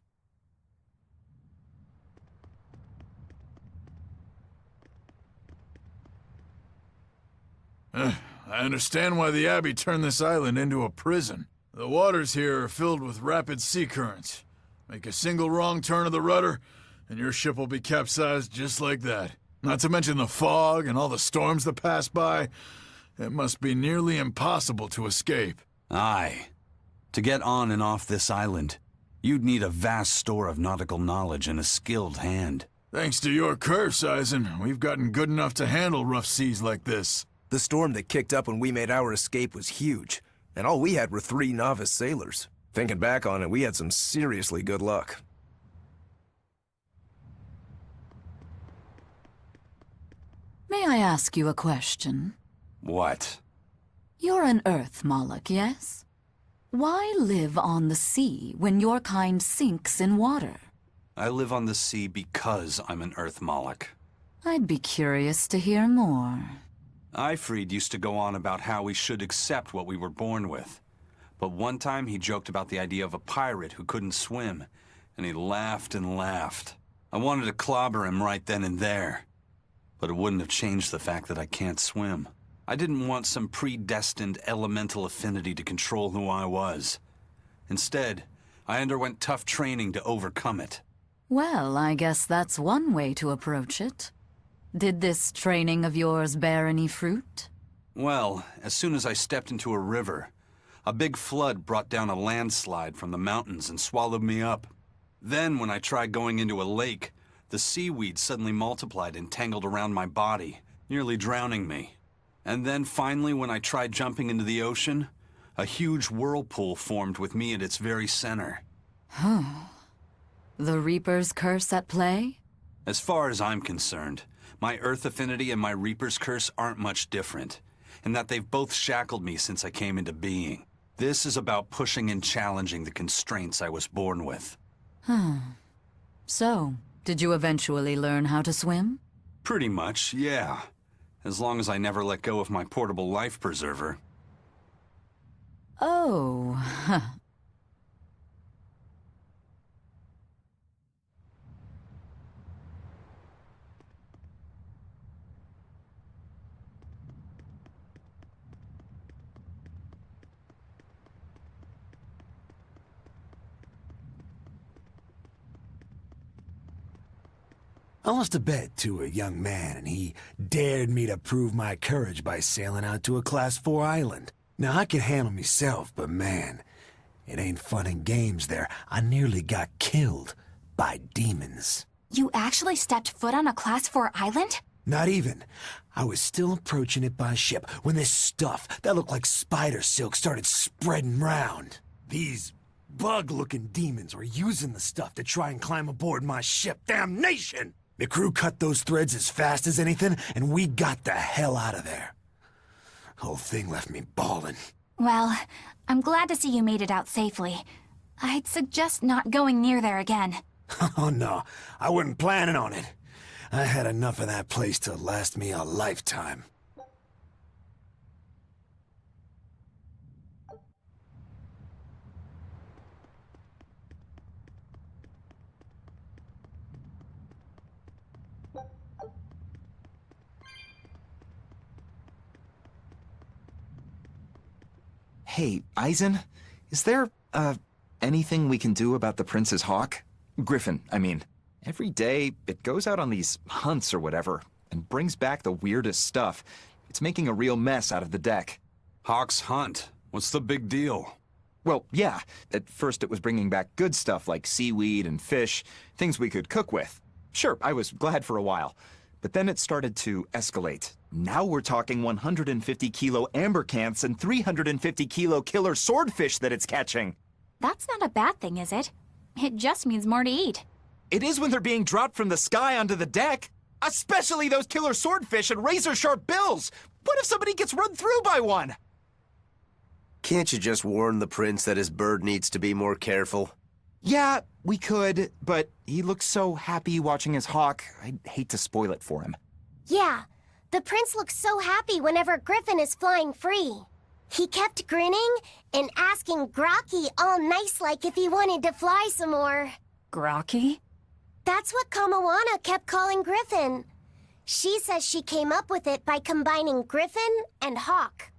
S10: I understand why the Abbey turned this island into a prison. The waters here are filled with rapid sea currents. Make a single wrong turn of the rudder, and your ship will be capsized just like that. Not to mention the fog and all the storms that pass by. It must be nearly impossible to escape.
S4: Aye. To get on and off this island, you'd need a vast store of nautical knowledge and a skilled hand.
S10: Thanks to your curse, Eisen, we've gotten good enough to handle rough seas like this.
S7: The storm that kicked up when we made our escape was huge, and all we had were 3 novice sailors. Thinking back on it, we had some seriously good luck.
S6: May I ask you a question?
S4: What?
S6: You're an Earth Moloch, yes? Why live on the sea when your kind sinks in water?
S4: I live on the sea because I'm an Earth Moloch.
S6: I'd be curious to hear more.
S4: Ifrid used to go on about how we should accept what we were born with. But one time he joked about the idea of a pirate who couldn't swim, and he laughed and laughed. I wanted to clobber him right then and there, but it wouldn't have changed the fact that I can't swim. I didn't want some predestined elemental affinity to control who I was. Instead, I underwent tough training to overcome it.
S6: Well, I guess that's one way to approach it. Did this training of yours bear any fruit?
S4: Well, as soon as I stepped into a river, a big flood brought down a landslide from the mountains and swallowed me up. Then, when I tried going into a lake, the seaweed suddenly multiplied and tangled around my body, nearly drowning me. And then finally, when I tried jumping into the ocean, a huge whirlpool formed with me at its very center.
S6: The Reaper's curse at play?
S4: As far as I'm concerned, my Earth affinity and my Reaper's curse aren't much different, in that they've both shackled me since I came into being. This is about pushing and challenging the constraints I was born with.
S6: So, did you eventually learn how to swim?
S4: Pretty much, yeah. As long as I never let go of my portable life preserver.
S6: Oh,
S11: I lost a bet to a young man, and he dared me to prove my courage by sailing out to a Class 4 island. Now, I can handle myself, but man, it ain't fun and games there. I nearly got killed by demons.
S5: You actually stepped foot on a Class 4 island?
S11: Not even. I was still approaching it by ship when this stuff that looked like spider silk started spreading round. These bug-looking demons were using the stuff to try and climb aboard my ship. Damnation! The crew cut those threads as fast as anything, and we got the hell out of there. Whole thing left me bawling.
S5: Well, I'm glad to see you made it out safely. I'd suggest not going near there again.
S11: Oh no, I wasn't planning on it. I had enough of that place to last me a lifetime.
S1: Hey, Eisen, is there, anything we can do about the Prince's hawk? Griffin, I mean. Every day, it goes out on these hunts or whatever, and brings back the weirdest stuff. It's making a real mess out of the deck.
S4: Hawk's hunt? What's the big deal?
S1: Well, yeah. At first it was bringing back good stuff like seaweed and fish, things we could cook with. Sure, I was glad for a while. But then it started to escalate. Now we're talking 150-kilo ambercanths and 350-kilo killer swordfish that it's catching.
S5: That's not a bad thing, is it? It just means more to eat.
S1: It is when they're being dropped from the sky onto the deck. Especially those killer swordfish and razor-sharp bills. What if somebody gets run through by one?
S7: Can't you just warn the prince that his bird needs to be more careful?
S1: Yeah, we could, but he looks so happy watching his hawk, I'd hate to spoil it for him.
S2: Yeah, the prince looks so happy whenever Griffin is flying free. He kept grinning and asking Grocky all nice-like if he wanted to fly some more.
S6: Grocky?
S2: That's what Kamawana kept calling Griffin. She says she came up with it by combining Griffin and Hawk.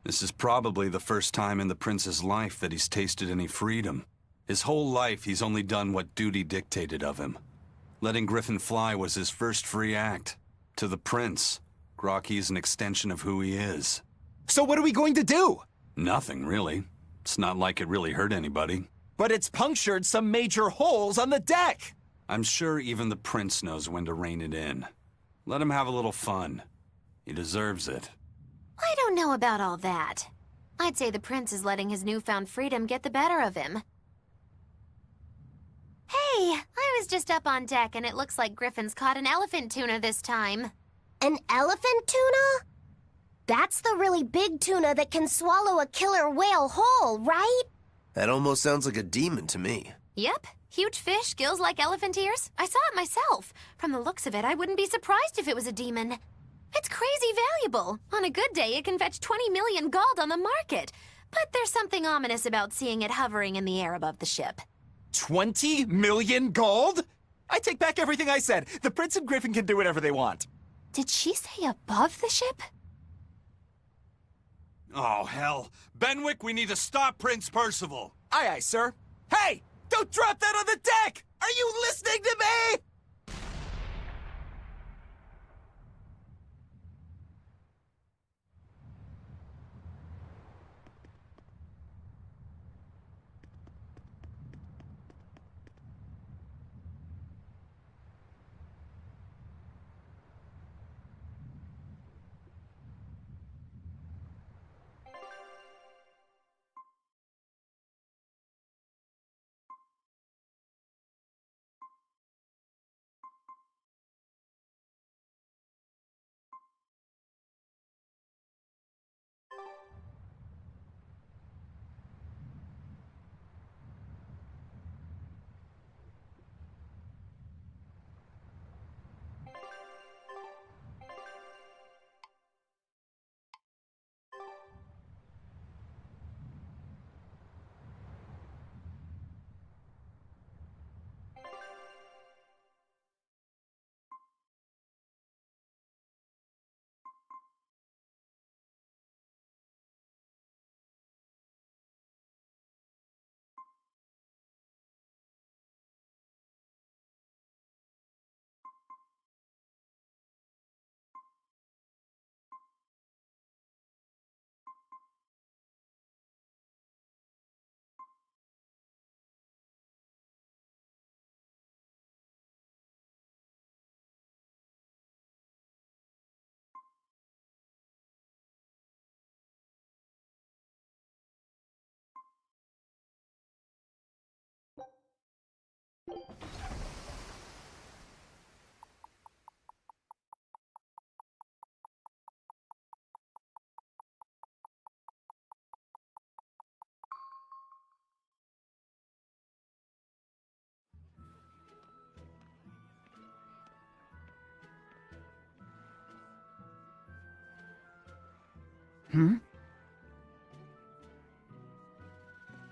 S4: This is probably the first time in the prince's life that he's tasted any freedom. His whole life, he's only done what duty dictated of him. Letting Griffin fly was his first free act. To the prince, Grocky's an extension of who he is.
S1: So what are we going to do?
S4: Nothing, really. It's not like it really hurt anybody.
S1: But it's punctured some major holes on the deck!
S4: I'm sure even the prince knows when to rein it in. Let him have a little fun. He deserves it.
S3: I don't know about all that. I'd say the prince is letting his newfound freedom get the better of him. Hey, I was just up on deck and it looks like Griffin's caught an elephant tuna this time.
S2: An elephant tuna? That's the really big tuna that can swallow a killer whale whole, right?
S7: That almost sounds like a demon to me.
S3: Yep, huge fish, gills like elephant ears. I saw it myself. From the looks of it, I wouldn't be surprised if it was a demon. It's crazy valuable. On a good day, it can fetch 20 million gold on the market. But there's something ominous about seeing it hovering in the air above the ship.
S1: 20 million gold? I take back everything I said. The Prince and Griffin can do whatever they want.
S5: Did she say above the ship?
S4: Oh, hell. Benwick, we need to stop Prince Percival.
S1: Aye, aye, sir. Hey! Don't drop that on the deck! Are you listening to me?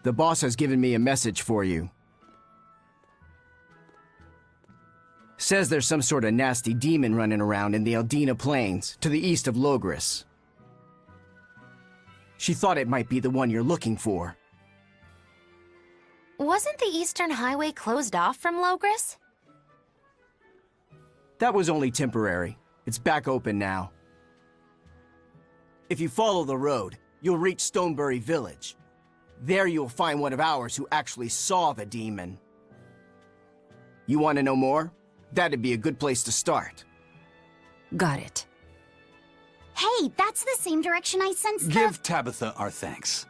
S12: The boss has given me a message for you. Says there's some sort of nasty demon running around in the Eldina Plains, to the east of Logris. She thought it might be the one you're looking for.
S3: Wasn't the Eastern Highway closed off from Logris?
S12: That was only temporary. It's back open now. If you follow the road, you'll reach Stonebury Village. There you'll find one of ours who actually saw the demon. You want to know more? That'd be a good place to start.
S6: Got it.
S2: Hey, that's the same direction I sensed the...
S4: Give Tabitha our thanks.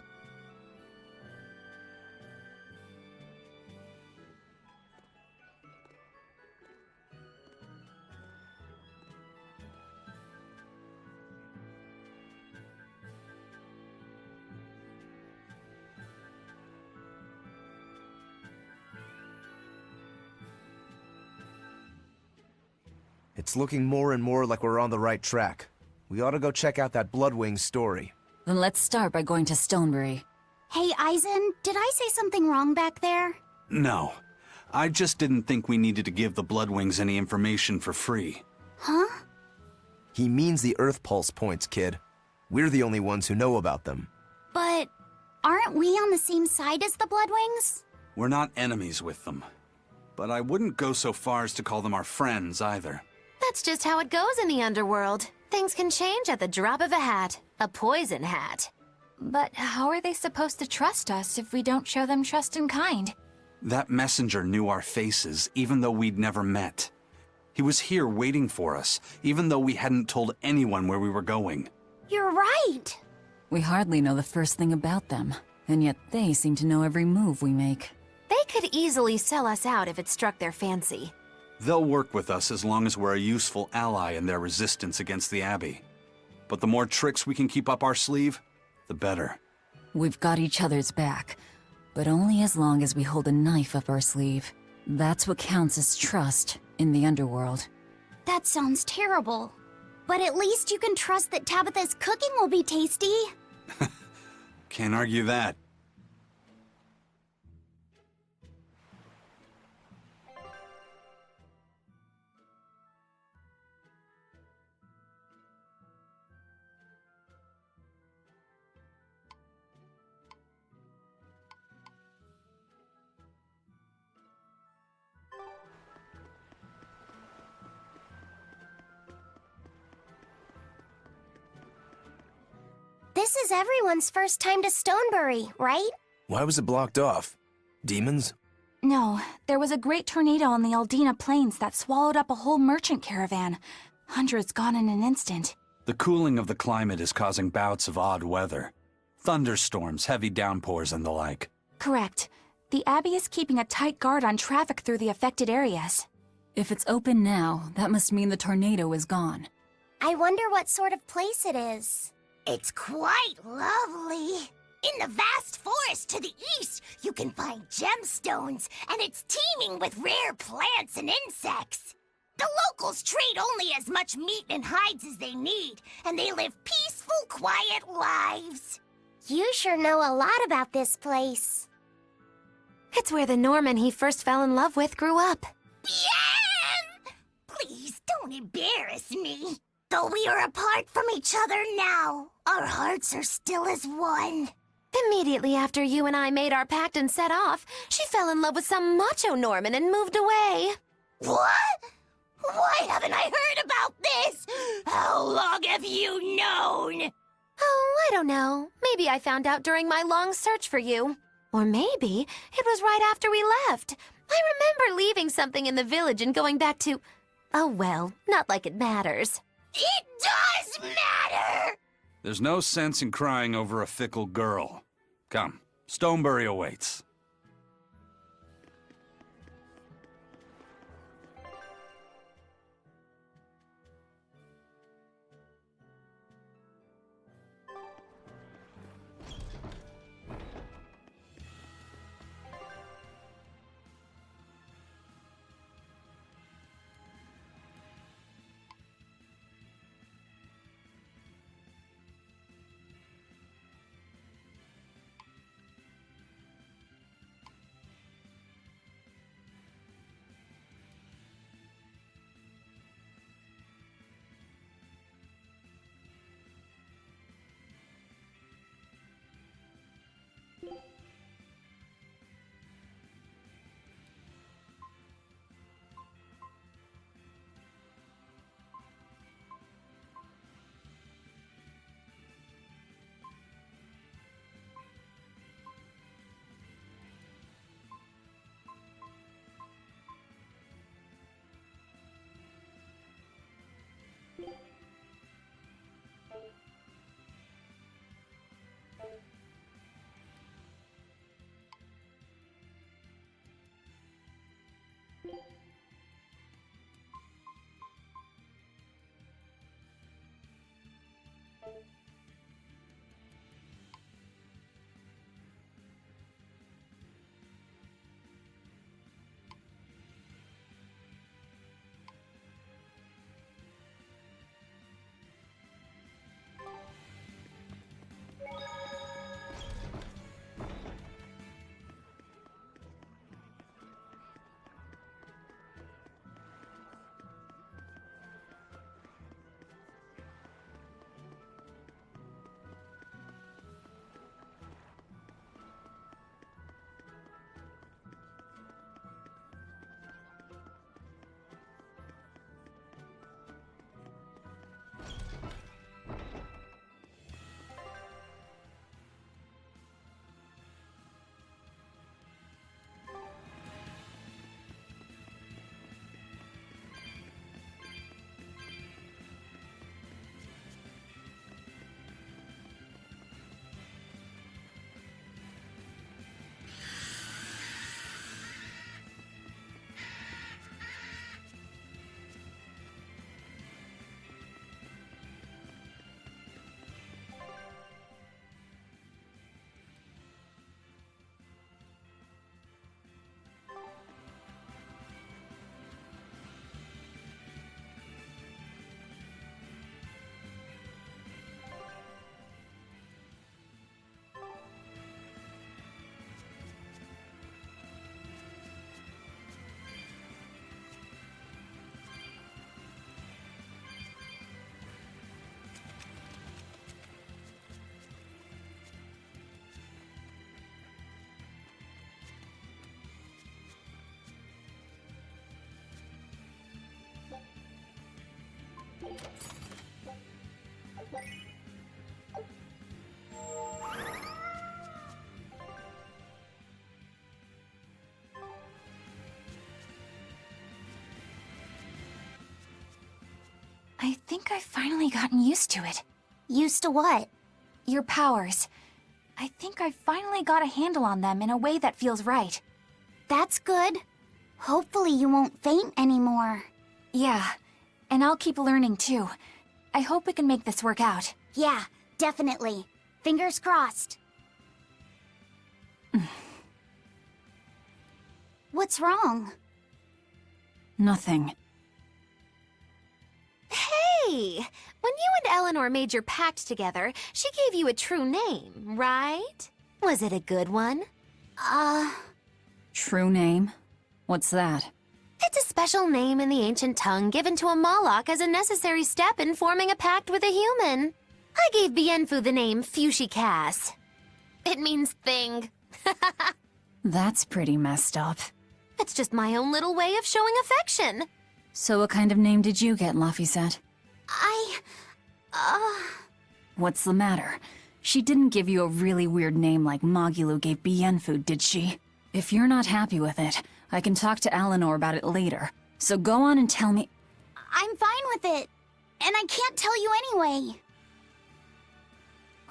S7: It's looking more and more like we're on the right track. We ought to go check out that Bloodwing story.
S6: Then let's start by going to Stonebury.
S2: Hey, Eisen, did I say something wrong back there?
S4: No. I just didn't think we needed to give the Bloodwings any information for free.
S2: Huh?
S7: He means the Earth Pulse points, kid. We're the only ones who know about them.
S2: But aren't we on the same side as the Bloodwings?
S4: We're not enemies with them. But I wouldn't go so far as to call them our friends either.
S3: That's just how it goes in the underworld. Things can change at the drop of a hat. A poison hat.
S5: But how are they supposed to trust us if we don't show them trust in kind?
S4: That messenger knew our faces, even though we'd never met. He was here waiting for us, even though we hadn't told anyone where we were going.
S2: You're right.
S6: We hardly know the first thing about them, and yet they seem to know every move we make.
S3: They could easily sell us out if it struck their fancy.
S4: They'll work with us as long as we're a useful ally in their resistance against the Abbey. But the more tricks we can keep up our sleeve, the better.
S6: We've got each other's back, But only as long as we hold a knife up our sleeve. That's what counts as trust in the underworld.
S2: That sounds terrible. But at least you can trust that Tabitha's cooking will be tasty.
S4: Can't argue that.
S2: This is everyone's first time to Stonebury, right?
S7: Why was it blocked off? Demons?
S5: No, there was a great tornado on the Aldina Plains that swallowed up a whole merchant caravan. Hundreds gone in an instant.
S4: The cooling of the climate is causing bouts of odd weather. Thunderstorms, heavy downpours, and the like.
S5: Correct. The Abbey is keeping a tight guard on traffic through the affected areas.
S6: If it's open now, that must mean the tornado is gone.
S2: I wonder what sort of place it is. It's quite lovely. In the vast forest to the east, you can find gemstones, and it's teeming with rare plants and insects. The locals trade only as much meat and hides as they need, and they live peaceful, quiet lives. You sure know a lot about this place.
S3: It's where the Norman he first fell in love with grew up.
S2: Yeah! Please don't embarrass me. Though we are apart from each other now, our hearts are still as one.
S3: Immediately after you and I made our pact and set off, she fell in love with some macho Norman and moved away.
S2: What? Why haven't I heard about this? How long have you known?
S3: Oh, I don't know. Maybe I found out during my long search for you. Or maybe it was right after we left. I remember leaving something in the village and going back to... Oh well, not like it matters.
S2: It does matter!
S4: There's no sense in crying over a fickle girl. Come, Stonebury awaits.
S5: I think I've finally gotten used to it.
S2: Used to what?
S5: Your powers. I think I've finally got a handle on them in a way that feels right.
S2: That's good. Hopefully you won't faint anymore.
S5: Yeah, and I'll keep learning too. I hope we can make this work out.
S2: Yeah, definitely. Fingers crossed. What's wrong?
S6: Nothing.
S3: Hey! When you and Eleanor made your pact together, she gave you a true name, right? Was it a good one?
S6: True name? What's that?
S3: It's a special name in the ancient tongue given to a Moloch as a necessary step in forming a pact with a human. I gave Bienfu the name Fushi Cass. It means thing.
S6: That's pretty messed up.
S3: It's just my own little way of showing affection.
S6: So what kind of name did you get, Laphicet? What's the matter? She didn't give you a really weird name like Magilou gave Bienfu, did she? If you're not happy with it, I can talk to Eleanor about it later. So go on and tell me—
S2: I'm fine with it. And I can't tell you anyway.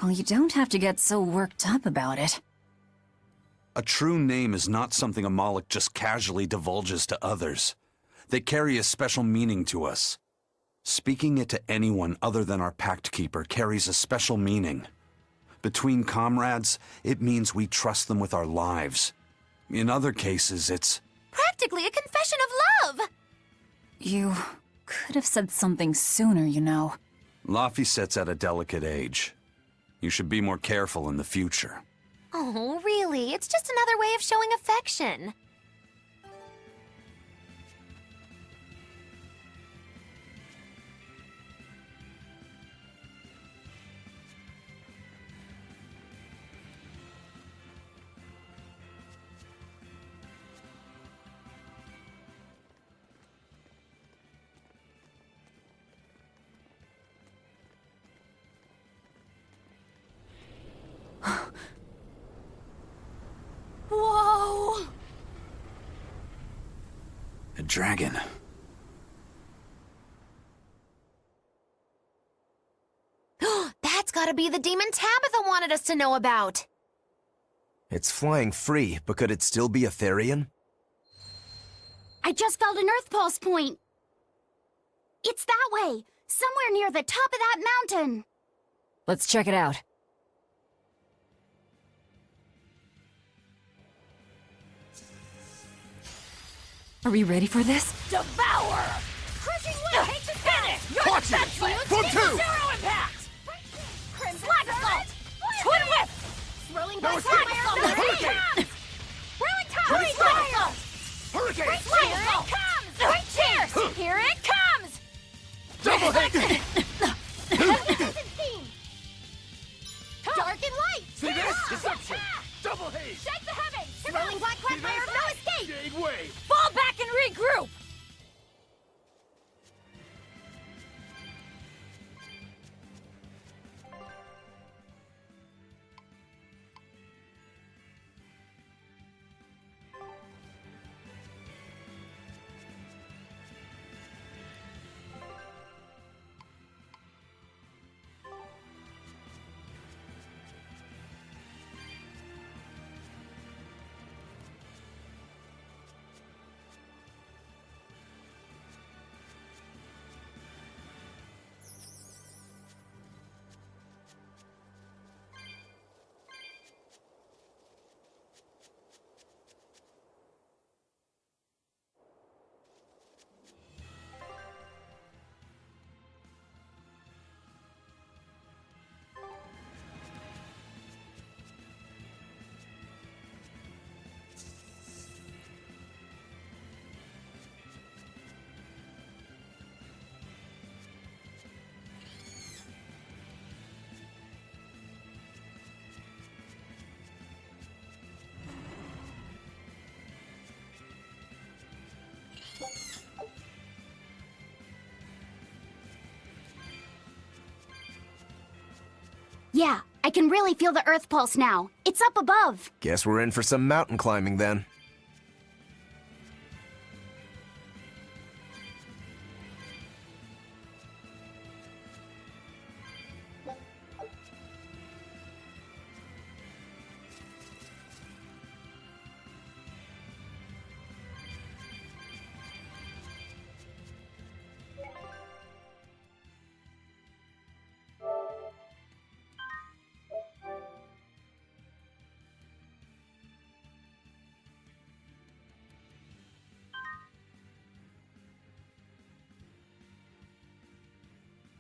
S6: Well, you don't have to get so worked up about it.
S4: A true name is not something a Moloch just casually divulges to others. They carry a special meaning to us. Speaking it to anyone other than our Pact Keeper carries a special meaning. Between comrades, it means we trust them with our lives. In other cases, it's
S3: Practically a confession of love!
S6: You could have said something sooner, you know.
S4: Laphicet's at a delicate age. You should be more careful in the future.
S3: Oh, really? It's just another way of showing affection.
S2: Whoa!
S4: A dragon.
S3: That's gotta be the demon Tabitha wanted us to know about.
S7: It's flying free, but could it still be a Therian?
S2: I just felt an Earth Pulse point. It's that way, somewhere near the top of that mountain.
S6: Let's check it out. Are we ready for this?
S2: Devour! Crushing wind takes us down!
S10: Watch it! From two!
S2: Zero impact! Slack assault! Twin whip! Swirling by slack assault!
S10: Hurricane!
S2: Whirling top! Hurricane fire!
S10: Hurricane!
S2: Here it comes! Great cheers! Here it comes!
S10: Double hit!
S2: Dark and light!
S10: See this? Deception! Double haze!
S2: Shake the heavens! Swirling black quagmire of no escape!
S10: Jade wave!
S2: Fall back and regroup! Yeah, I can really feel the Earth pulse now. It's up above.
S7: Guess we're in for some mountain climbing then.